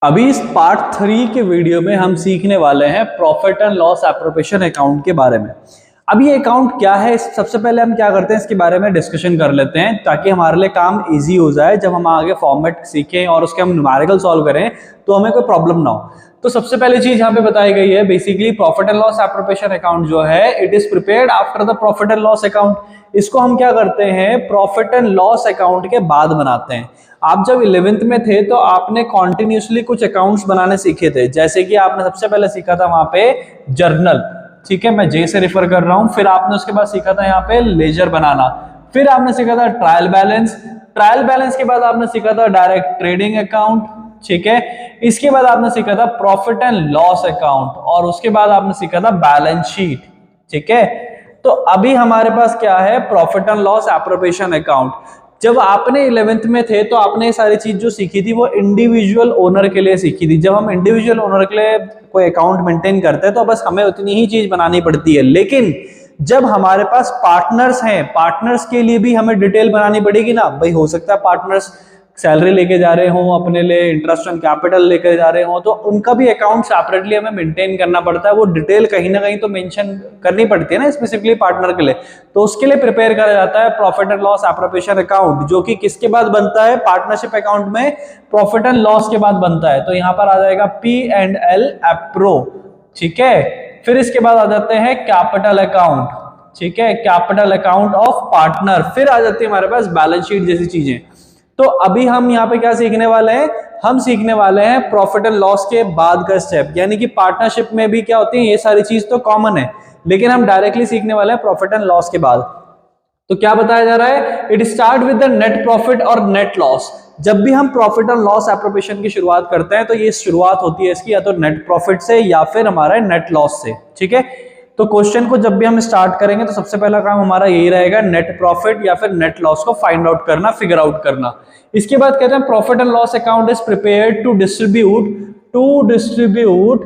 अभी इस पार्ट 3 के वीडियो में हम सीखने वाले हैं profit and loss appropriation account के बारे में। अब ये अकाउंट क्या है, सबसे पहले हम क्या करते हैं इसके बारे में डिस्कशन कर लेते हैं ताकि हमारे लिए काम इजी हो जाए। जब हम आगे फॉर्मेट सीखें और उसके हम न्यूमेरिकल सॉल्व करें तो हमें कोई प्रॉब्लम ना हो। तो सबसे पहली चीज यहाँ पे बताई गई है, basically profit and loss appropriation account जो है it is prepared after the profit and loss account. इसको हम क्या करते हैं, प्रॉफिट एंड लॉस अकाउंट के बाद बनाते हैं। आप जब 11th में थे तो आपने कॉन्टिन्यूसली कुछ अकाउंट्स बनाने सीखे थे, जैसे कि आपने सबसे पहले सीखा था वहां पे जर्नल, ठीक है, मैं जे से रेफर कर रहा हूं। फिर आपने उसके बाद सीखा था यहाँ पे लेजर बनाना, फिर आपने सीखा था ट्रायल बैलेंस, ट्रायल बैलेंस के बाद आपने सीखा था डायरेक्ट ट्रेडिंग अकाउंट, ठीक है। इसके बाद आपने सीखा था प्रॉफिट एंड लॉस अकाउंट और उसके बाद आपने सीखा था बैलेंस शीट, ठीक है। तो अभी हमारे पास क्या है, profit and loss appropriation account. जब आपने 11th में थे तो आपने ये सारी चीज जो सीखी थी वो इंडिविजुअल ओनर के लिए सीखी थी। जब हम इंडिविजुअल ओनर के लिए कोई अकाउंट मेंटेन करते हैं तो बस हमें उतनी ही चीज बनानी पड़ती है, लेकिन जब हमारे पास पार्टनर्स हैं, पार्टनर्स के लिए भी हमें डिटेल बनानी पड़ेगी ना भाई। हो सकता है पार्टनर्स सैलरी लेके जा रहे हो अपने लिए, इंटरेस्ट ऑन कैपिटल लेके जा रहे हो, तो उनका भी अकाउंट सेपरेटली हमें मेंटेन करना पड़ता है। वो डिटेल कहीं ना कहीं तो मेंशन करनी पड़ती है ना स्पेसिफिकली पार्टनर के लिए, तो उसके लिए प्रिपेयर करा जाता है profit and loss appropriation account, जो कि किसके बाद बनता है, पार्टनरशिप अकाउंट में प्रॉफिट एंड लॉस के बाद बनता है। तो यहाँ पर आ जाएगा P&L एप्रो, ठीक है। फिर इसके बाद आ जाते हैं कैपिटल अकाउंट, ठीक है, कैपिटल अकाउंट ऑफ पार्टनर। फिर आ जाती है हमारे पास बैलेंस शीट जैसी चीजें। तो अभी हम यहाँ पे क्या सीखने वाले हैं, हम सीखने वाले हैं प्रॉफिट एंड लॉस के बाद का स्टेप, यानी कि पार्टनरशिप में भी क्या होती है, ये सारी चीज तो कॉमन है, लेकिन हम डायरेक्टली सीखने वाले हैं प्रॉफिट एंड लॉस के बाद। तो क्या बताया जा रहा है, it start with the net profit और नेट लॉस। जब भी हम प्रॉफिट एंड लॉस एप्रोप्रिएशन की शुरुआत करते हैं तो ये शुरुआत होती है इसकी या तो नेट प्रॉफिट से या फिर हमारे नेट लॉस से, ठीक है। तो क्वेश्चन को जब भी हम स्टार्ट करेंगे तो सबसे पहला काम हमारा यही रहेगा, नेट प्रॉफिट या फिर नेट लॉस को फाइंड आउट करना, फिगर आउट करना। इसके बाद कहते हैं profit and loss account is prepared to distribute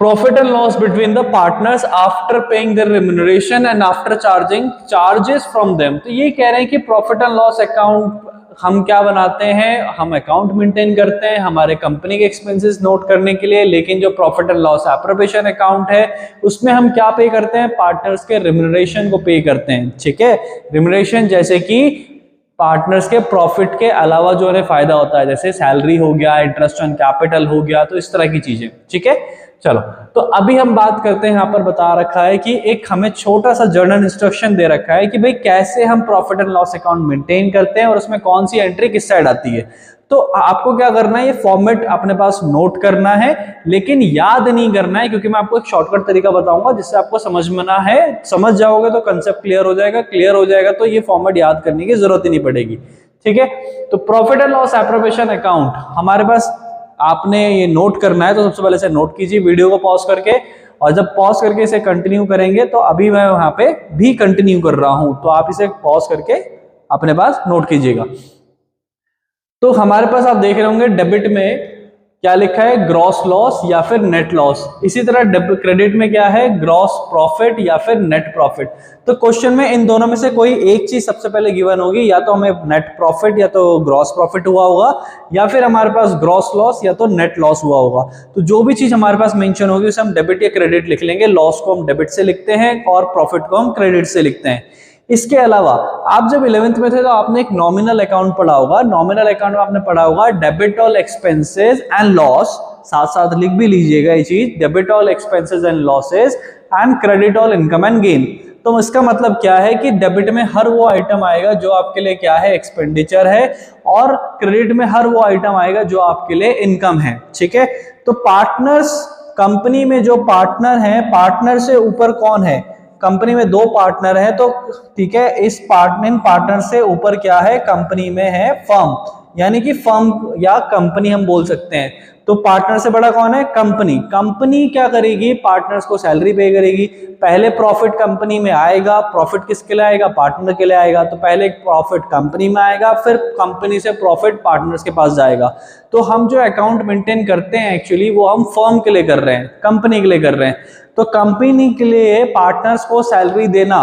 profit and loss between the partners after paying their remuneration and after charging charges from them. तो ये कह रहे हैं कि प्रॉफिट एंड लॉस अकाउंट हम क्या बनाते हैं, हम अकाउंट मेंटेन करते हैं हमारे कंपनी के एक्सपेंसेस नोट करने के लिए, लेकिन जो profit and loss appropriation account है उसमें हम क्या पे करते हैं, पार्टनर्स के रेम्यूनरेशन को पे करते हैं, ठीक है। रेम्यूनरेशन जैसे कि पार्टनर्स के प्रॉफिट के अलावा जो है फायदा होता है, जैसे सैलरी हो गया, इंटरेस्ट ऑन कैपिटल हो गया, तो इस तरह की चीजें, ठीक है। चलो, तो अभी हम बात करते हैं, यहाँ पर बता रखा है कि एक हमें छोटा सा जर्नल इंस्ट्रक्शन दे रखा है कि भाई कैसे हम profit and loss account maintain करते हैं और उसमें कौन सी एंट्री किस साइड आती है। तो आपको क्या करना है, ये फॉर्मेट अपने पास नोट करना है, लेकिन याद नहीं करना है, क्योंकि मैं आपको एक शॉर्टकट तरीका बताऊंगा जिससे आपको समझ में ना है, समझ जाओगे तो कंसेप्ट क्लियर हो जाएगा, क्लियर हो जाएगा तो ये फॉर्मेट याद करने की जरूरत ही नहीं पड़ेगी, ठीक है। तो profit and loss appropriation account हमारे पास आपने ये नोट करना है, तो सबसे पहले से नोट कीजिए वीडियो को पॉज करके, और जब पॉज करके इसे कंटिन्यू करेंगे तो अभी मैं वहां पे भी कंटिन्यू कर रहा हूं, तो आप इसे पॉज करके अपने पास नोट कीजिएगा। तो हमारे पास आप देख रहे होंगे डेबिट में क्या लिखा है, ग्रॉस लॉस या फिर नेट लॉस। इसी तरह क्रेडिट में क्या है, ग्रॉस प्रॉफिट या फिर नेट प्रॉफिट। तो क्वेश्चन में इन दोनों में से कोई एक चीज सबसे पहले गिवन होगी, या तो हमें नेट प्रॉफिट या तो ग्रॉस प्रॉफिट हुआ होगा, या फिर हमारे पास ग्रॉस लॉस या तो नेट लॉस हुआ होगा। तो जो भी चीज हमारे पास मेंशन होगी उसे हम डेबिट या क्रेडिट लिख लेंगे। लॉस को हम डेबिट से लिखते हैं और प्रॉफिट को हम क्रेडिट से लिखते हैं। इसके अलावा आप जब 11th में थे तो आपने एक नॉमिनल अकाउंट पढ़ा होगा, नॉमिनल अकाउंट में आपने पढ़ा होगा debit all expenses and loss, साथ साथ लिख भी लीजिएगा ये चीज, debit all expenses and losses and credit all income and gain. तो इसका मतलब क्या है कि डेबिट में हर वो आइटम आएगा जो आपके लिए क्या है, एक्सपेंडिचर है, और क्रेडिट में हर वो आइटम आएगा जो आपके लिए इनकम है, ठीक है। तो पार्टनर्स, कंपनी में जो पार्टनर है, पार्टनर से ऊपर कौन है, कंपनी में दो पार्टनर है, तो ठीक है, इस पार्टनर से ऊपर क्या है, कंपनी में है फर्म, यानी कि फर्म या कंपनी हम बोल सकते हैं। तो पार्टनर से बड़ा कौन है, कंपनी। कंपनी क्या करेगी, पार्टनर्स को सैलरी पे करेगी। पहले प्रॉफिट कंपनी में आएगा, प्रॉफिट किसके लिए आएगा, पार्टनर के लिए आएगा। तो पहले प्रॉफिट कंपनी में आएगा, फिर कंपनी से प्रॉफिट पार्टनर्स के पास जाएगा। तो हम जो अकाउंट मेंटेन करते हैं एक्चुअली वो हम फर्म के लिए कर रहे हैं, कंपनी के लिए कर रहे हैं। तो कंपनी के लिए पार्टनर्स को सैलरी देना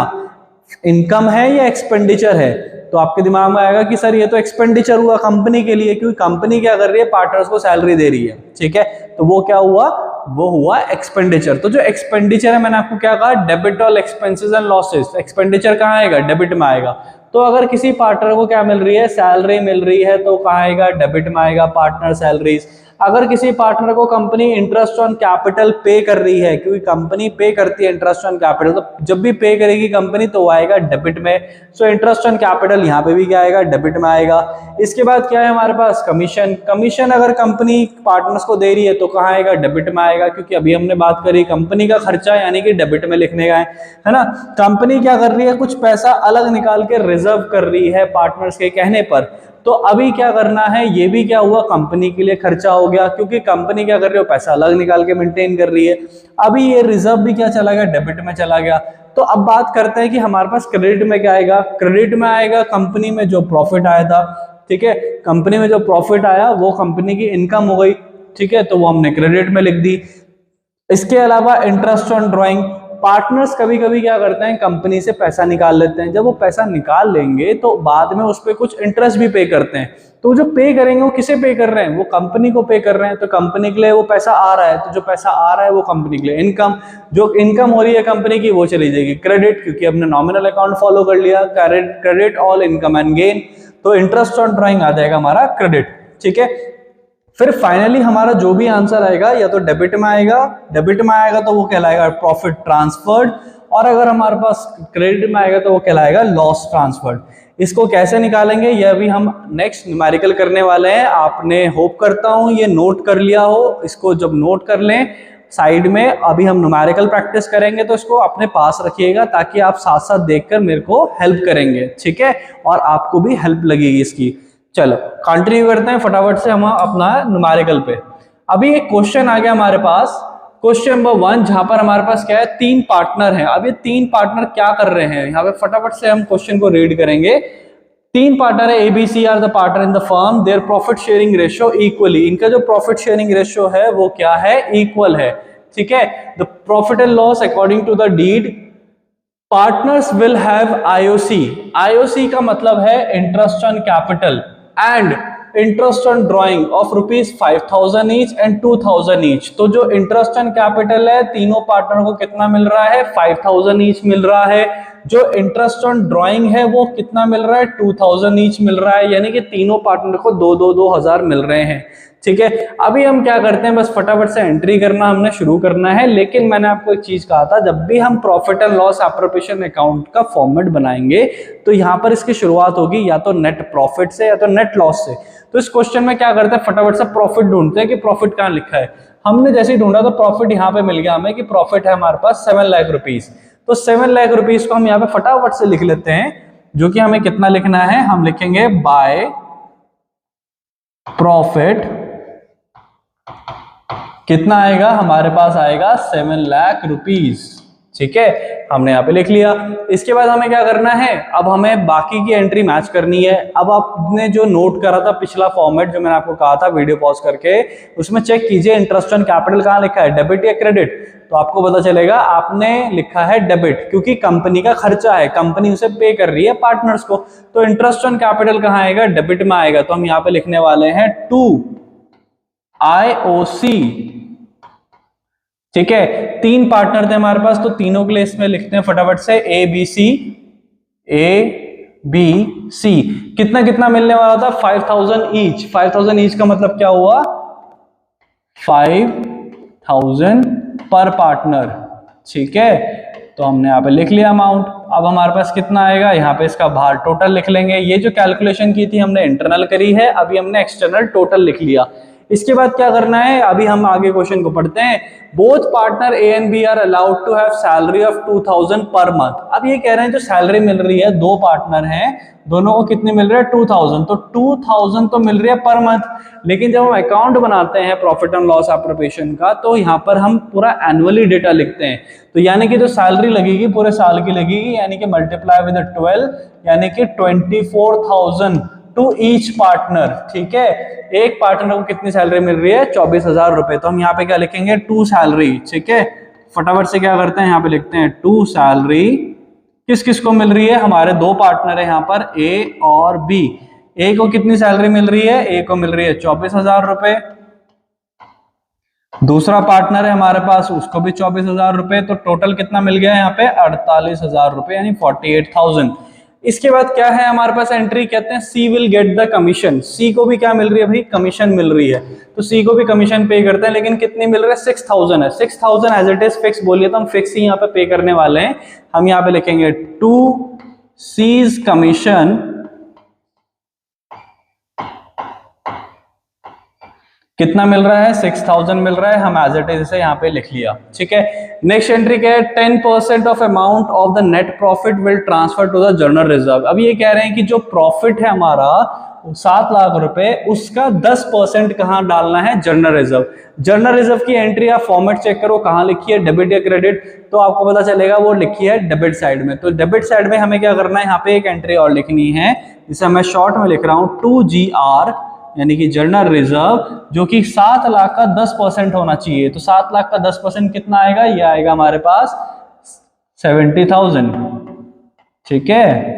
इनकम है या एक्सपेंडिचर है, तो आपके दिमाग में आएगा कि सर ये तो एक्सपेंडिचर हुआ कंपनी के लिए, क्योंकि कंपनी क्या कर रही है, पार्टनर्स को सैलरी दे रही है, ठीक है, तो वो क्या हुआ, वो हुआ एक्सपेंडिचर। तो जो एक्सपेंडिचर है, मैंने आपको क्या कहा, debit all expenses and losses. Expenditure कहाँ आएगा, डेबिट में आएगा। तो अगर किसी पार्टनर को क्या मिल रही है, सैलरी मिल रही है, तो कहाँ आएगा, डेबिट में आएगा, पार्टनर सैलरीज। अगर किसी पार्टनर को कंपनी इंटरेस्ट ऑन कैपिटल पे कर रही है, क्योंकि कंपनी पे करती है इंटरेस्ट ऑन कैपिटल, तो जब भी पे करेगी कंपनी तो वो आएगा डेबिट में। सो इंटरेस्ट ऑन कैपिटल यहाँ पे भी क्या आएगा, डेबिट में आएगा। इसके बाद क्या है हमारे पास, कमीशन। कमीशन अगर कंपनी पार्टनर्स को दे रही है तो कहाँ आएगा, डेबिट में आएगा, क्योंकि अभी हमने बात करी कंपनी का खर्चा यानी कि डेबिट में लिखने का है ना। कंपनी क्या कर रही है, कुछ पैसा अलग निकाल के रिजर्व कर रही है पार्टनर्स के कहने पर, तो अभी क्या करना है, ये भी क्या हुआ, कंपनी के लिए खर्चा हो गया, क्योंकि कंपनी क्या कर रही है, पैसा अलग निकाल के मेंटेन कर रही है। अभी ये रिजर्व भी क्या चला गया, डेबिट में चला गया। तो अब बात करते हैं कि हमारे पास क्रेडिट में क्या आएगा। क्रेडिट में आएगा कंपनी में जो प्रॉफिट आया था, ठीक है, कंपनी में जो प्रॉफिट आया वो कंपनी की इनकम हो गई, ठीक है, तो वो हमने क्रेडिट में लिख दी। इसके अलावा इंटरेस्ट ऑन ड्राइंग। पार्टनर्स कभी कभी क्या करते हैं, कंपनी से पैसा निकाल लेते हैं। जब वो पैसा निकाल लेंगे तो बाद में उस पर कुछ इंटरेस्ट भी पे करते हैं। तो जो पे करेंगे वो किसे पे कर रहे हैं, वो कंपनी को पे कर रहे हैं। तो कंपनी के लिए वो पैसा आ रहा है, तो जो पैसा आ रहा है वो कंपनी के लिए इनकम। जो इनकम हो रही है कंपनी की वो चली जाएगी क्रेडिट, क्योंकि हमने नॉमिनल अकाउंट फॉलो कर लिया, credit all income and gain. तो इंटरेस्ट ऑन ड्राइंग आ जाएगा हमारा क्रेडिट, ठीक है। फिर फाइनली हमारा जो भी आंसर आएगा या तो डेबिट में आएगा, डेबिट में आएगा तो वो कहलाएगा प्रॉफिट ट्रांसफर्ड, और अगर हमारे पास क्रेडिट में आएगा तो वो कहलाएगा लॉस ट्रांसफर्ड। इसको कैसे निकालेंगे ये अभी हम नेक्स्ट न्यूमेरिकल करने वाले हैं। आपने होप करता हूं ये नोट कर लिया हो। इसको जब नोट कर लें साइड में, अभी हम न्यूमेरिकल प्रैक्टिस करेंगे तो इसको अपने पास रखिएगा, ताकि आप साथ साथ देखकर मेरे को हेल्प करेंगे, ठीक है, और आपको भी हेल्प लगेगी इसकी। चलो कंटिन्यू करते हैं फटाफट से हम अपना न्यूमेरिकल पे। अभी एक क्वेश्चन आ गया हमारे पास, क्वेश्चन नंबर 1, जहां पर हमारे पास क्या है, 3 पार्टनर हैं। अब ये 3 पार्टनर क्या कर रहे हैं, यहाँ पे फटाफट से हम क्वेश्चन को रीड करेंगे। 3 पार्टनर है, ABC are the partner in the firm, their profit sharing ratio equally. इनका जो प्रॉफिट शेयरिंग रेशियो है वो क्या है, इक्वल है, ठीक है। The profit and loss according to the deed, partners will have IOC। IOC का मतलब है interest on capital and interest on drawing of ₹5,000 each and 2,000 each. तो जो इंटरेस्ट ऑन कैपिटल है तीनों पार्टनर को कितना मिल रहा है, 5,000 ईच मिल रहा है। जो इंटरेस्ट ऑन ड्राइंग है वो कितना मिल रहा है, 2,000 ईच मिल रहा है, यानी कि तीनों पार्टनर को 2,000 मिल रहे हैं, ठीक है। अभी हम क्या करते हैं, बस फटाफट से एंट्री करना हमने शुरू करना है। लेकिन मैंने आपको एक चीज कहा था, जब भी हम profit and loss appropriation account का फॉर्मेट बनाएंगे तो यहाँ पर इसकी शुरुआत होगी या तो नेट प्रॉफिट से या तो नेट लॉस से। तो इस क्वेश्चन में क्या करते हैं, फटाफट से प्रॉफिट ढूंढते हैं कि प्रॉफिट कहाँ लिखा है। हमने जैसे ही ढूंढा तो प्रॉफिट यहाँ पे मिल गया हमें कि प्रॉफिट है हमारे पास 7 लाख रुपीज। तो 7 लाख रुपीज को हम यहाँ पे फटाफट से लिख लेते हैं, जो कि हमें कितना लिखना है, हम लिखेंगे बाय प्रॉफिट कितना आएगा, हमारे पास आएगा 7 लाख रुपीज, ठीक है, हमने यहाँ पे लिख लिया। इसके बाद हमें क्या करना है, अब हमें बाकी की एंट्री मैच करनी है। अब आपने जो नोट करा था पिछला फॉर्मेट जो मैंने आपको कहा था वीडियो पॉज करके, उसमें चेक कीजिए इंटरेस्ट ऑन कैपिटल कहाँ लिखा है, डेबिट या क्रेडिट। तो आपको पता चलेगा आपने लिखा है डेबिट, क्योंकि कंपनी का खर्चा है, कंपनी उसे पे कर रही है पार्टनर्स को। तो इंटरेस्ट ऑन कैपिटल कहाँ आएगा, डेबिट में आएगा। तो हम यहाँ पे लिखने वाले हैं 2 IOC, ठीक है। 3 पार्टनर थे हमारे पास, तो तीनों के लिए इसमें लिखते हैं फटाफट से ABC। कितना कितना मिलने वाला था, 5,000 ईच। 5,000 ईच का मतलब क्या हुआ, 5,000 पर पार्टनर, ठीक है। तो हमने यहाँ पे लिख लिया अमाउंट। अब हमारे पास कितना आएगा, यहाँ पे इसका बाहर टोटल लिख लेंगे। ये जो कैलकुलेशन की थी हमने इंटरनल करी है, अभी हमने एक्सटर्नल टोटल लिख लिया। इसके बाद क्या करना है, अभी हम आगे क्वेश्चन को पढ़ते हैं। Both partner A and B are allowed to have salary of 2,000 per month. अब ये कह रहे हैं जो सैलरी मिल रही है, 2 पार्टनर हैं, दोनों को कितनी मिल रही है, 2,000। तो 2,000 तो मिल रही है पर मंथ। लेकिन जब हम अकाउंट बनाते हैं प्रॉफिट एंड लॉस एप्रोप्रिएशन का, तो यहाँ पर हम पूरा एनुअली डेटा लिखते हैं। तो यानी कि जो सैलरी लगेगी पूरे साल की लगेगी, यानी कि मल्टीप्लाई विद 12, यानी कि 24,000 टू ईच पार्टनर, ठीक है। एक पार्टनर को कितनी सैलरी मिल रही है, 24,000 रुपए। तो हम यहाँ पे क्या लिखेंगे, 2 सैलरी, ठीक है। फटाफट से क्या करते हैं, यहाँ पे लिखते हैं 2 सैलरी किस किस को मिल रही है, हमारे दो पार्टनर है यहाँ पर ए और बी। ए को कितनी सैलरी मिल रही है, ए को मिल रही है 24,000 रुपए। दूसरा पार्टनर है हमारे पास, उसको भी 24,000 रुपए। तो टोटल कितना मिल गया यहाँ पे 48,000 रुपए यानी 48,000। इसके बाद क्या है हमारे पास एंट्री, कहते हैं सी विल गेट द कमीशन। सी को भी क्या मिल रही है भाई, कमीशन मिल रही है। तो सी को भी कमीशन पे करते हैं, लेकिन कितनी मिल रहा है 6,000 है। 6,000 एज इट इज फिक्स बोलिए तो हम फिक्स ही यहाँ पे पे करने वाले हैं। हम यहाँ पे लिखेंगे टू सीज कमीशन कितना मिल रहा है 6,000 मिल रहा है, हम एज इट इज इसे यहाँ पे लिख लिया। ठीक है, नेक्स्ट एंट्री क्या है, 10% of amount of the net profit will transfer to the general reserve. अब ये कह रहे हैं कि जो प्रॉफिट है हमारा 7 लाख रुपए, उसका 10% कहाँ डालना है, जनरल रिजर्व। जनरल रिजर्व की एंट्री आप फॉर्मेट चेक करो कहाँ लिखी है, डेबिट या क्रेडिट, तो आपको पता चलेगा वो लिखी है डेबिट साइड में। तो डेबिट साइड में हमें क्या करना है, यहाँ पे एक एंट्री और लिखनी है, जिसे मैं शॉर्ट में लिख रहा हूँ 2GR यानी कि जनरल रिजर्व, जो कि 7 लाख का 10% होना चाहिए। तो 7 लाख का 10% कितना आएगा, ये आएगा हमारे पास 70,000। ठीक है,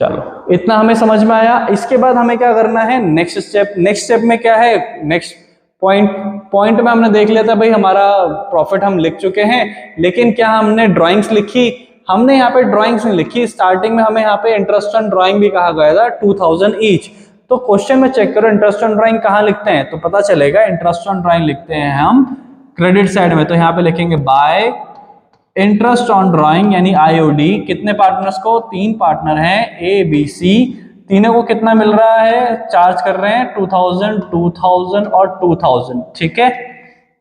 चलो इतना हमें समझ में आया। इसके बाद हमें क्या करना है, नेक्स्ट स्टेप। नेक्स्ट स्टेप में क्या है, नेक्स्ट पॉइंट में हमने देख लिया था भाई हमारा प्रॉफिट हम लिख चुके हैं, लेकिन क्या हमने ड्राइंग्स लिखी, हमने यहाँ पे ड्राइंग्स नहीं लिखी। स्टार्टिंग में हमें यहाँ पे इंटरेस्ट ऑन ड्राइंग भी कहा गया था 2,000 ईच। तो क्वेश्चन में चेक करो इंटरेस्ट ऑन ड्राइंग कहाँ लिखते हैं, तो पता चलेगा इंटरेस्ट ऑन ड्राइंग लिखते हैं हम क्रेडिट साइड में। तो यहाँ पे लिखेंगे बाय इंटरेस्ट ऑन ड्राइंग यानी आईओडी। कितने पार्टनर्स को, 3 पार्टनर हैं ए बी सी, तीनों को कितना मिल रहा है, चार्ज कर रहे हैं 2,000 2,000 और 2,000। ठीक है,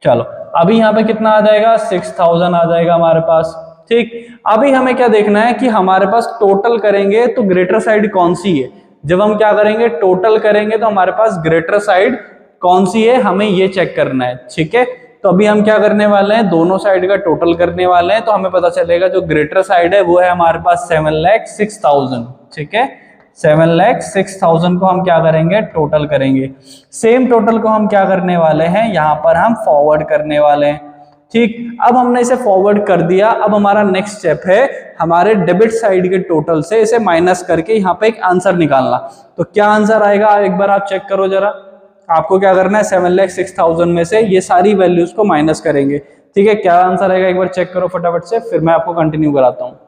चलो अभी यहाँ पे कितना आ जाएगा 6,000 आ जाएगा हमारे पास। ठीक, अभी हमें क्या देखना है कि हमारे पास टोटल करेंगे तो ग्रेटर साइड कौन सी है। जब हम क्या करेंगे, टोटल करेंगे तो हमारे पास ग्रेटर साइड कौन सी है, हमें ये चेक करना है। ठीक है, तो अभी हम क्या करने वाले हैं, दोनों साइड का टोटल करने वाले हैं। तो हमें पता चलेगा जो ग्रेटर साइड है वो है हमारे पास 7,06,000। ठीक है, 7,06,000 को हम क्या करेंगे, टोटल करेंगे। सेम टोटल को हम क्या करने वाले हैं, यहाँ पर हम फॉरवर्ड करने वाले हैं। ठीक, अब हमने इसे फॉरवर्ड कर दिया। अब हमारा नेक्स्ट स्टेप है हमारे डेबिट साइड के टोटल से इसे माइनस करके यहाँ पे एक आंसर निकालना। तो क्या आंसर आएगा, एक बार आप चेक करो जरा। आपको क्या करना है, 7,06,000 में से ये सारी वैल्यूज को माइनस करेंगे। ठीक है, क्या आंसर आएगा एक बार चेक करो फटाफट से, फिर मैं आपको कंटिन्यू कराता हूँ।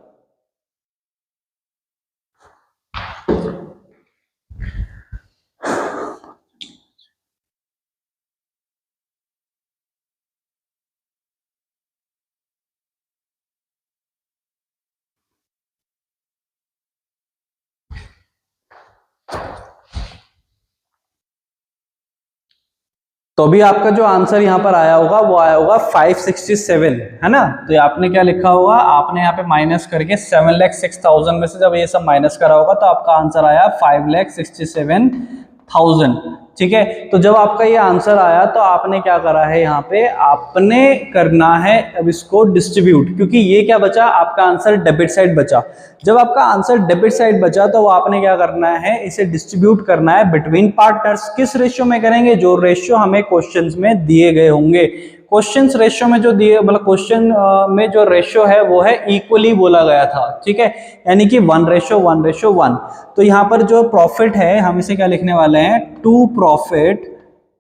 तो अभी आपका जो आंसर यहाँ पर आया होगा वो आया होगा 567, है ना। तो आपने क्या लिखा होगा, आपने यहाँ पे माइनस करके 7,06,000 में से जब ये सब माइनस करा होगा तो आपका आंसर आया 5,67,000। ठीक है, तो जब आपका ये आंसर आया तो आपने क्या करा है, यहाँ पे आपने करना है अब इसको डिस्ट्रीब्यूट, क्योंकि ये क्या बचा, आपका आंसर डेबिट साइड बचा। जब आपका आंसर डेबिट साइड बचा तो आपने क्या करना है, इसे डिस्ट्रीब्यूट करना है बिटवीन पार्टनर्स। किस रेशियो में करेंगे, जो रेशियो हमें क्वेश्चंस में दिए गए होंगे। क्वेश्चंस रेशियो में जो दिए, मतलब क्वेश्चन में जो रेशियो है वो है इक्वली बोला गया था। ठीक है, यानी कि 1:1:1। तो यहाँ पर जो प्रॉफिट है हम इसे क्या लिखने वाले हैं, टू प्रॉफिट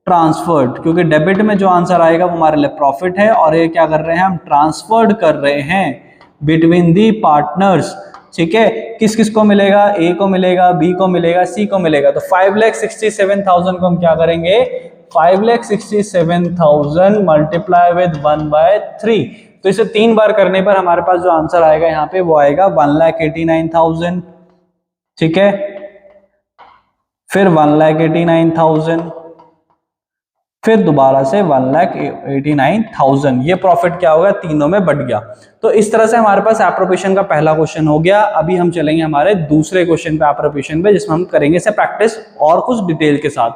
ट्रांसफर्ड, क्योंकि डेबिट में जो आंसर आएगा वो हमारे लिए प्रॉफिट है और ये क्या कर रहे हैं, हम ट्रांसफर्ड कर रहे हैं बिटवीन दी पार्टनर्स। ठीक है, किस किस को मिलेगा, ए को मिलेगा, बी को मिलेगा, सी को मिलेगा। तो 5,67,000 को हम क्या करेंगे, 5,67,000 मल्टीप्लाई विद 1/3। तो इसे 3 बार करने पर हमारे पास जो आंसर आएगा यहाँ पे वो आएगा 1,89,000। ठीक है, फिर 1,89,000, फिर दोबारा से 1,89,000। ये प्रॉफिट क्या होगा, तीनों में बढ़ गया। तो इस तरह से हमारे पास एप्रोप्रिएशन का पहला क्वेश्चन हो गया। अभी हम चलेंगे हमारे दूसरे क्वेश्चन पे, एप्रोप्रिएशन पे, जिसमें हम करेंगे इसे प्रैक्टिस और कुछ डिटेल के साथ।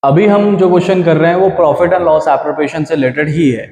अभी हम जो क्वेश्चन कर रहे हैं वो प्रॉफिट एंड लॉस एप्रोप्रिएशन से रिलेटेड ही है,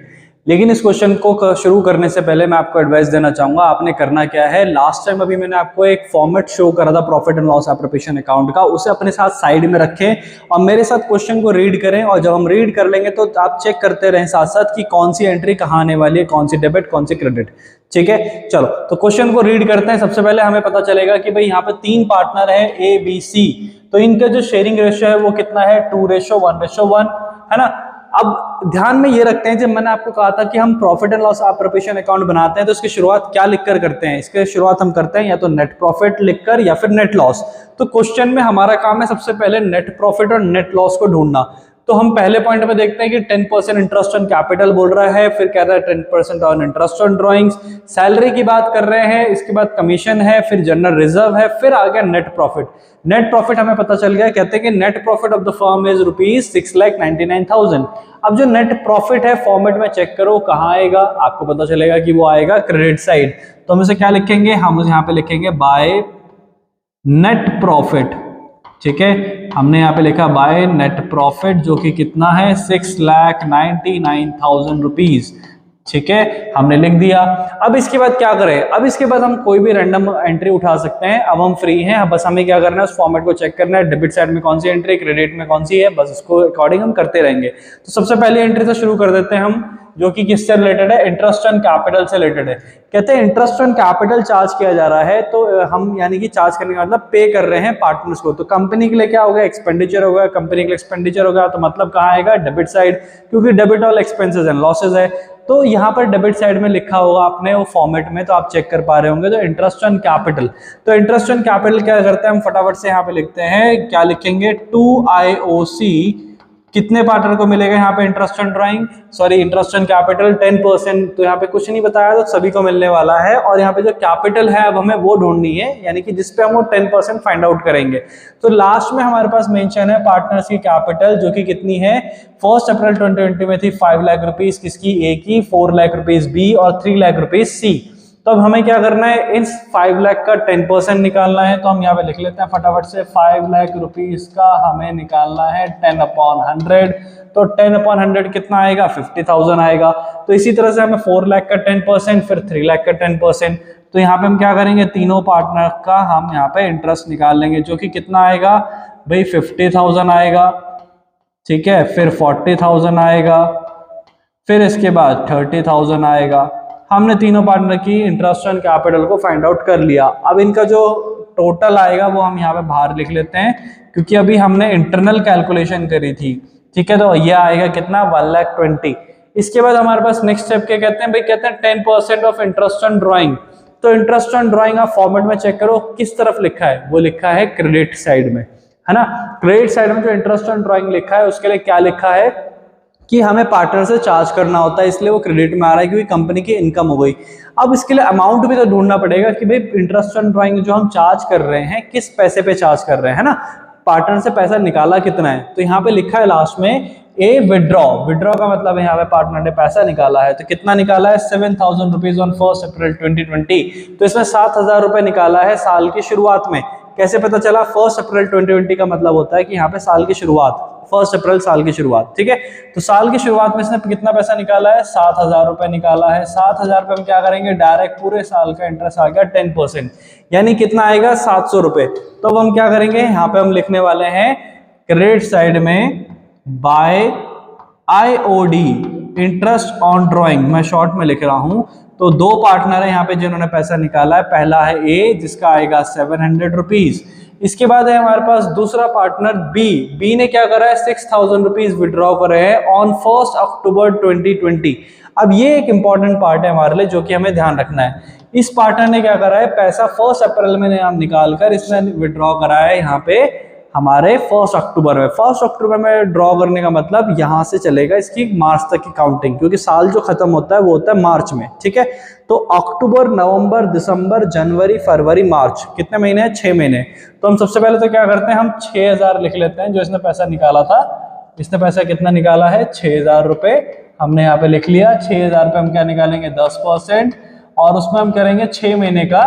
लेकिन इस क्वेश्चन को शुरू करने से पहले मैं आपको एडवाइस देना चाहूंगा, आपने करना क्या है, लास्ट टाइम अभी मैंने आपको एक फॉर्मेट शो करा था profit and loss appropriation account का, उसे अपने साथ साइड में रखें और मेरे साथ क्वेश्चन को रीड करें, और जब हम रीड कर लेंगे तो आप चेक करते रहें साथ साथ कि कौन सी एंट्री कहाँ आने वाली है, कौन सी डेबिट कौन सी क्रेडिट। ठीक है, चलो तो क्वेश्चन को रीड करते हैं। सबसे पहले हमें पता चलेगा कि भाई यहाँ पे 3 पार्टनर है ए बी सी, तो इनका जो शेयरिंग रेशियो है वो कितना है 2:1:1 है ना। अब ध्यान में ये रखते हैं, जब मैंने आपको कहा था कि हम profit and loss appropriation account बनाते हैं तो इसकी शुरुआत क्या लिखकर करते हैं, इसकी शुरुआत हम करते हैं या तो नेट प्रॉफिट लिखकर या फिर नेट लॉस। तो क्वेश्चन में हमारा काम है सबसे पहले नेट प्रॉफिट और नेट लॉस को ढूंढना। तो हम पहले पॉइंट में देखते हैं कि 10% इंटरेस्ट ऑन कैपिटल बोल रहा है, फिर कह रहा है 10% on interest on drawings, salary की बात कर रहे हैं, इसके बाद कमीशन है, फिर जनरल रिजर्व है, फिर आ गया नेट प्रॉफिट। नेट प्रॉफिट हमें पता चल गया, कहते हैं कि net profit of the firm is ₹6,99,000। अब जो नेट प्रॉफिट है फॉर्मेट में चेक करो कहाँ आएगा, आपको पता चलेगा कि वो आएगा क्रेडिट साइड। तो हम इसे क्या लिखेंगे, हम यहाँ पे लिखेंगे बाय नेट प्रॉफिट। ठीक है, हमने यहाँ पे लिखा बाय नेट प्रॉफिट जो कि कितना है 6,99,000 रुपीज। ठीक है, हमने लिख दिया। अब इसके बाद क्या करें, अब इसके बाद हम कोई भी रैंडम एंट्री उठा सकते हैं। अब हम फ्री हैं, अब बस हमें क्या करना है, उस फॉर्मेट को चेक करना है, डेबिट साइड में कौन सी एंट्री, क्रेडिट में कौन सी है, बस उसको अकॉर्डिंग हम करते रहेंगे। तो सबसे पहली एंट्री से शुरू कर देते हैं हम, जो कि किससे रिलेटेड है, इंटरेस्ट ऑन कैपिटल से रिलेटेड है। कहते हैं इंटरेस्ट ऑन कैपिटल चार्ज किया जा रहा है, तो हम यानी कि चार्ज करने का मतलब पे कर रहे हैं पार्टनर्स को। तो कंपनी के लिए क्या होगा, एक्सपेंडिचर होगा, कंपनी के लिए एक्सपेंडिचर होगा, तो मतलब कहाँ आएगा, डेबिट साइड, क्योंकि debit all expenses and losses है। तो यहाँ पर डेबिट साइड में लिखा होगा आपने वो फॉर्मेट में, तो आप चेक कर पा रहे होंगे। तो इंटरेस्ट ऑन कैपिटल, तो इंटरेस्ट ऑन कैपिटल क्या करते हैं हम फटाफट से यहाँ पे लिखते हैं, क्या लिखेंगे 2IOC, कितने पार्टनर को मिलेगा यहाँ पे interest on drawing, sorry interest on capital 10%, तो यहाँ पे कुछ नहीं बताया तो सभी को मिलने वाला है। और यहाँ पे जो कैपिटल है अब हमें वो ढूंढनी है, यानी कि जिसपे हम वो 10% फाइंड आउट करेंगे। तो लास्ट में हमारे पास मेंशन है पार्टनर्स की कैपिटल, जो कि कितनी है, 1 अप्रैल 2020 में थी 5 लाख रुपीज किसकी, ए की, 4 लाख रुपीज बी और 3 लाख रुपीज सी। तो अब हमें क्या करना है, इस 5 लाख का 10% निकालना है। तो हम यहाँ पे लिख लेते हैं फटाफट से, 5 लाख रुपीज का हमें निकालना है 10/100। तो 10/100 कितना आएगा, 50,000 आएगा। तो इसी तरह से हमें 4 लाख का 10%, फिर 3 लाख का 10%। तो यहाँ पे हम क्या करेंगे, तीनों पार्टनर का हम यहाँ पे इंटरेस्ट निकाल लेंगे, जो कि कितना आएगा भाई 50,000 आएगा। ठीक है, फिर 40,000 आएगा, फिर इसके बाद 30,000 आएगा। हमने तीनों पार्टनर की इंटरेस्ट ऑन कैपिटल को फाइंड आउट कर लिया। अब इनका जो टोटल आएगा वो हम यहाँ पे बाहर लिख लेते हैं, क्योंकि अभी हमने इंटरनल कैलकुलेशन करी थी। ठीक है, तो ये आएगा कितना, 1,20,000। इसके बाद हमारे पास नेक्स्ट स्टेप क्या कहते हैं भाई, कहते हैं 10% ऑफ इंटरेस्ट ऑन ड्राइंग। तो इंटरेस्ट ऑन ड्राइंग आप फॉर्मेट में चेक करो किस तरफ लिखा है, वो लिखा है क्रेडिट साइड में, है ना। क्रेडिट साइड में जो इंटरेस्ट ऑन ड्राइंग लिखा है उसके लिए क्या लिखा है कि हमें पार्टनर से चार्ज करना होता है, इसलिए वो क्रेडिट में आ रहा है क्योंकि कंपनी की इनकम हो गई। अब इसके लिए अमाउंट भी तो ढूंढना पड़ेगा कि भाई इंटरेस्ट ऑन ड्राइंग जो हम चार्ज कर रहे हैं किस पैसे पे चार्ज कर रहे हैं, है ना। पार्टनर से पैसा निकाला कितना है, तो यहाँ पे लिखा है लास्ट में ए विड्रॉ। विड्रॉ का मतलब है यहाँ पे पार्टनर ने पैसा निकाला है, तो कितना निकाला है 7,000 रुपीज ऑन 1 अप्रैल 2020। तो इसमें 7,000 रुपए निकाला है साल की शुरुआत में। कैसे पता चला, 1 अप्रैल 2020 का मतलब होता है कि यहाँ पे साल की शुरुआत, 1 अप्रैल साल की शुरुआत। ठीक है, तो साल की शुरुआत में इसने कितना पैसा निकाला है, 7,000 रुपए निकाला है। 7,000 रुपए हम क्या करेंगे, डायरेक्ट पूरे साल का इंटरेस्ट आ गया 10%, यानी कितना आएगा 700 रुपए। तो अब हम क्या करेंगे, यहाँ पे हम लिखने वाले हैं क्रेडिट साइड में by IOD interest on drawing, मैं शॉर्ट में लिख रहा हूं। तो 2 पार्टनर है यहाँ पे जिन्होंने पैसा निकाला है, पहला है ए जिसका आएगा 700 रुपीज। इसके बाद है हमारे पास दूसरा पार्टनर बी। बी ने क्या करा है, 6,000 रुपीज विड्रॉ करे हैं ऑन 1 अक्टूबर 2020। अब ये एक इंपॉर्टेंट पार्ट है हमारे लिए जो कि हमें ध्यान रखना है। इस पार्टनर ने क्या करा है, पैसा 1 अप्रैल में नाम निकाल कर इसने विड्रॉ करा है यहाँ पे हमारे 1 अक्टूबर में। 1 अक्टूबर में ड्रॉ करने का मतलब यहाँ से चलेगा इसकी मार्च तक की काउंटिंग, क्योंकि साल जो खत्म होता है वो होता है मार्च में। ठीक है, तो अक्टूबर, नवंबर, दिसंबर, जनवरी, फरवरी, मार्च, कितने महीने हैं, 6 महीने। तो हम सबसे पहले तो क्या करते हैं, हम 6,000 लिख लेते हैं जो इसने पैसा निकाला था। इसने पैसा कितना निकाला है, 6,000 रुपए हमने यहाँ पे लिख लिया। 6,000 रुपए हम क्या निकालेंगे, 10%, और उसमें हम करेंगे 6 महीने का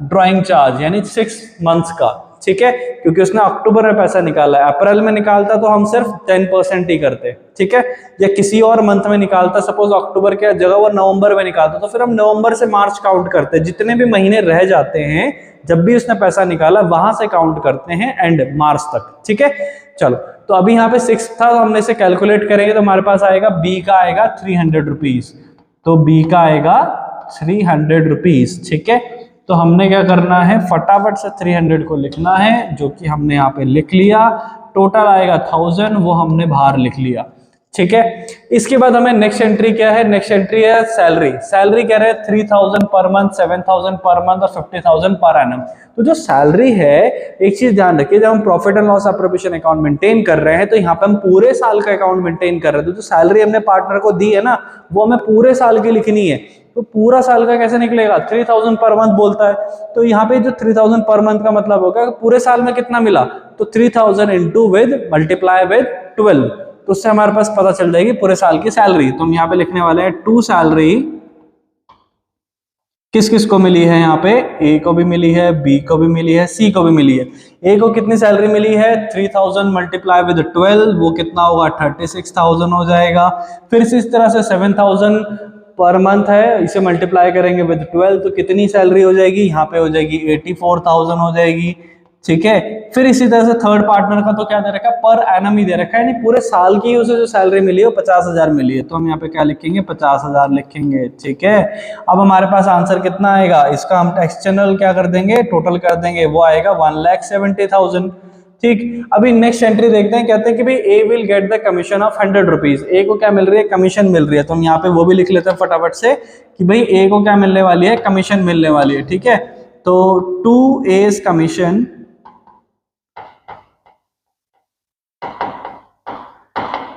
ड्राइंग चार्ज, यानी 6 मंथ्स का। ठीक है, क्योंकि उसने अक्टूबर में पैसा निकाला है, अप्रैल में निकालता तो हम सिर्फ 10% ही करते, ठीक है, या किसी और मंथ में निकालता, सपोज अक्टूबर के जगह वो नवंबर में निकालता, तो फिर हम नवंबर से मार्च काउंट करते हैं, जितने भी महीने रह जाते हैं जब भी उसने पैसा निकाला वहां से काउंट करते हैं एंड मार्च तक, ठीक है। चलो, तो अभी यहाँ पे 6 था, तो हमने इसे कैलकुलेट करेंगे तो हमारे पास आएगा बी का आएगा 300 रुपीज, तो बी का आएगा 300 रुपीज, ठीक है। तो हमने क्या करना है, फटाफट से 300 को लिखना है, जो कि हमने यहाँ पे लिख लिया। टोटल आएगा 1000, वो हमने बाहर लिख लिया, ठीक है। इसके बाद हमें नेक्स्ट एंट्री क्या है, नेक्स्ट एंट्री है सैलरी। सैलरी कह रहे हैं 3000 पर मंथ, 7000 पर मंथ और 50,000 पर एनम। तो जो सैलरी है, एक चीज ध्यान रखिए, जब हम profit and loss appropriation account maintain कर रहे हैं तो यहाँ पे हम पूरे साल का अकाउंट मेंटेन कर रहे हैं। तो जो सैलरी हमने पार्टनर को दी है ना, वो हमें पूरे साल की लिखनी है। तो पूरा साल का कैसे निकलेगा, 3000 पर मंथ बोलता है, तो यहाँ पे जो 3000 पर मंथ का मतलब होगा पूरे साल में कितना मिला, तो 3000 इंटू विद मल्टीप्लाई विद 12, तो उससे हमारे पास पता चल जाएगी पूरे साल की सैलरी। तो हम यहाँ पे लिखने वाले हैं टू सैलरी किस किस को मिली है, यहाँ पे ए को भी मिली है, बी को भी मिली है, सी को भी मिली है। ए को कितनी सैलरी मिली है, 3000 मल्टीप्लाई विद 12, वो कितना होगा 36,000 हो जाएगा। फिर से इस तरह से 7000 पर मंथ है, इसे मल्टीप्लाई करेंगे विद 12 तो कितनी सैलरी हो जाएगी, यहाँ पे हो जाएगी 84,000 हो जाएगी, ठीक है। फिर इसी तरह से थर्ड पार्टनर का तो क्या दे रखा है, पर एनम ही दे रखा है, यानी पूरे साल की उसे जो सैलरी मिली है वो 50,000 मिली है, तो हम यहाँ पे क्या लिखेंगे, 50,000 लिखेंगे, ठीक है। अब हमारे पास आंसर कितना आएगा, इसका हम एक्सटर्नल क्या कर देंगे, टोटल कर देंगे, वो आएगा 1,70,000, ठीक। अभी नेक्स्ट एंट्री देखते हैं, कहते हैं कि भाई A will get the commission of 100 rupees, A को क्या मिल रही है, कमीशन मिल रही है, तो हम यहाँ पे वो भी लिख लेते हैं फटाफट से कि भाई ए को क्या मिलने वाली है, कमीशन मिलने वाली है, ठीक है। तो 2A's कमीशन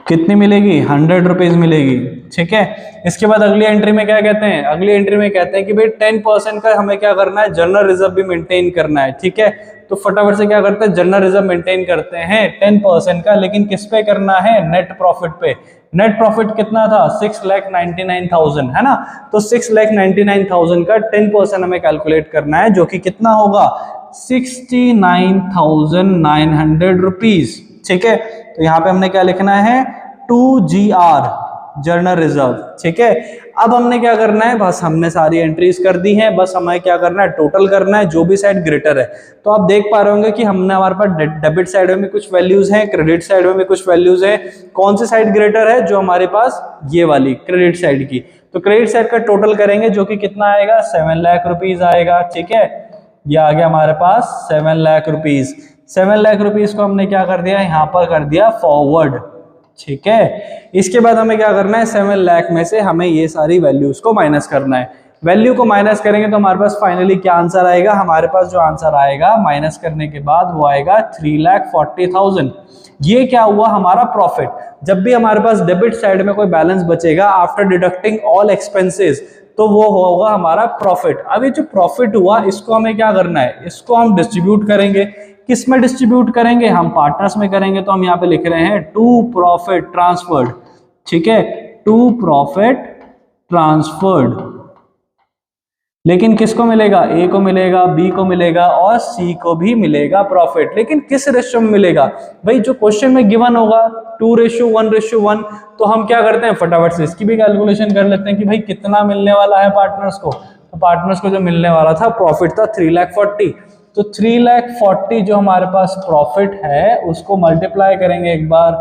कितनी मिलेगी, 100 रुपीज मिलेगी, ठीक है। इसके बाद अगली एंट्री में क्या कहते हैं, अगली एंट्री में कहते हैं कि भाई 10% का हमें क्या करना है, जनरल रिजर्व भी मेंटेन करना है, ठीक है। तो फटाफट से क्या करते हैं, जनरल रिजर्व मेंटेन करते हैं 10% का, लेकिन किस पे करना है, नेट प्रॉफिट पे। नेट प्रॉफिट कितना था, 6,99,000 है ना, तो 6,99,000 का 10% हमें कैलकुलेट करना है, जो कि कितना होगा 69,900 रुपीज, ठीक है। तो यहाँ पे हमने क्या लिखना है, 2GR जर्नल रिजर्व, ठीक है। अब हमने क्या करना है, बस हमने सारी एंट्रीज कर दी हैं, बस हमें क्या करना है, टोटल करना है, जो भी साइड ग्रेटर है। तो आप देख पा रहे होंगे कि हमने हमारे पास डेबिट साइड में भी कुछ वैल्यूज हैं, क्रेडिट साइड में भी कुछ वैल्यूज हैं। कौन सी साइड ग्रेटर है, जो हमारे पास ये वाली क्रेडिट साइड की। तो क्रेडिट साइड का टोटल करेंगे, जो कि कितना आएगा, 7 लाख रुपीज आएगा, ठीक है। ये आ गया हमारे पास 7 लाख रुपीज। 7 लाख रुपीज को हमने क्या कर दिया, यहाँ पर कर दिया फॉरवर्ड, ठीक है। इसके बाद हमें क्या करना है, 7 लाख में से हमें ये सारी वैल्यूज को माइनस करना है। वैल्यू को माइनस करेंगे तो हमारे पास फाइनली क्या आंसर आएगा, हमारे पास जो आंसर आएगा माइनस करने के बाद वो आएगा 3,40,000। ये क्या हुआ, हमारा प्रॉफिट। जब भी हमारे पास डेबिट साइड में कोई बैलेंस बचेगा आफ्टर डिडक्टिंग ऑल एक्सपेंसेस, तो वो होगा हमारा प्रॉफिट। अब ये जो प्रॉफिट हुआ, इसको हमें क्या करना है, इसको हम डिस्ट्रीब्यूट करेंगे। किस में डिस्ट्रीब्यूट करेंगे, हम पार्टनर्स में करेंगे। तो हम यहाँ पे लिख रहे हैं टू प्रॉफिट ट्रांसफर्ड, ठीक है, टू प्रॉफिट ट्रांसफर्ड। लेकिन किसको मिलेगा, ए को मिलेगा, बी को मिलेगा और सी को भी मिलेगा प्रॉफिट, लेकिन किस रेशियो में मिलेगा, भाई जो क्वेश्चन में गिवन होगा 2:1:1। तो हम क्या करते हैं, फटाफट से इसकी भी कैलकुलेशन कर लेते हैं कि भाई कितना मिलने वाला है पार्टनर्स को। तो पार्टनर्स को जो मिलने वाला था प्रॉफिट था 3,40,000। तो 3,40,000 जो हमारे पास प्रॉफिट है, उसको मल्टीप्लाई करेंगे एक बार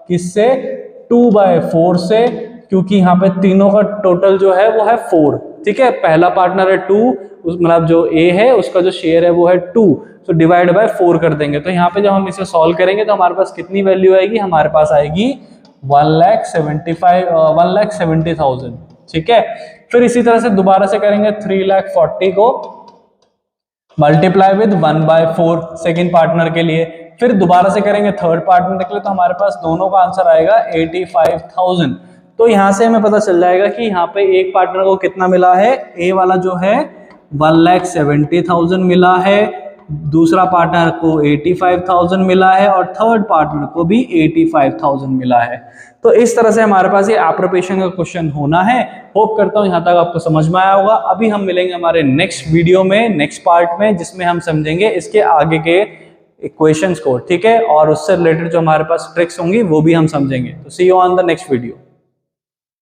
किससे, 2/4 से, क्योंकि यहाँ पे तीनों का टोटल जो है वो है 4, ठीक है। पहला पार्टनर है 2, मतलब जो ए है उसका जो शेयर है वो है 2, तो डिवाइड बाय 4 कर देंगे। तो यहाँ पे जब हम इसे सॉल्व करेंगे तो हमारे पास कितनी वैल्यू आएगी, हमारे पास आएगी 1,70,000, ठीक है। फिर इसी तरह से दोबारा से करेंगे 3,40,000 को मल्टीप्लाई विद 1/4 सेकेंड पार्टनर के लिए। फिर दोबारा से करेंगे थर्ड पार्टनर के लिए, तो हमारे पास दोनों का आंसर आएगा 85,000। तो यहां से हमें पता चल जाएगा कि यहाँ पे एक पार्टनर को कितना मिला है, ए वाला जो है 1,70,000 मिला है, दूसरा पार्टनर को 85,000 मिला है और थर्ड पार्टनर को भी 85,000 मिला है। तो इस तरह से हमारे पास ये एप्रोप्रिएशन का क्वेश्चन होना है। होप करता हूं यहां तक आपको समझ में आया होगा। अभी हम मिलेंगे हमारे नेक्स्ट वीडियो में, नेक्स्ट पार्ट में, जिसमें हम समझेंगे इसके आगे के इक्वेशंस को, ठीक है, और उससे रिलेटेड जो हमारे पास ट्रिक्स होंगी वो भी हम समझेंगे। तो see you on the next video.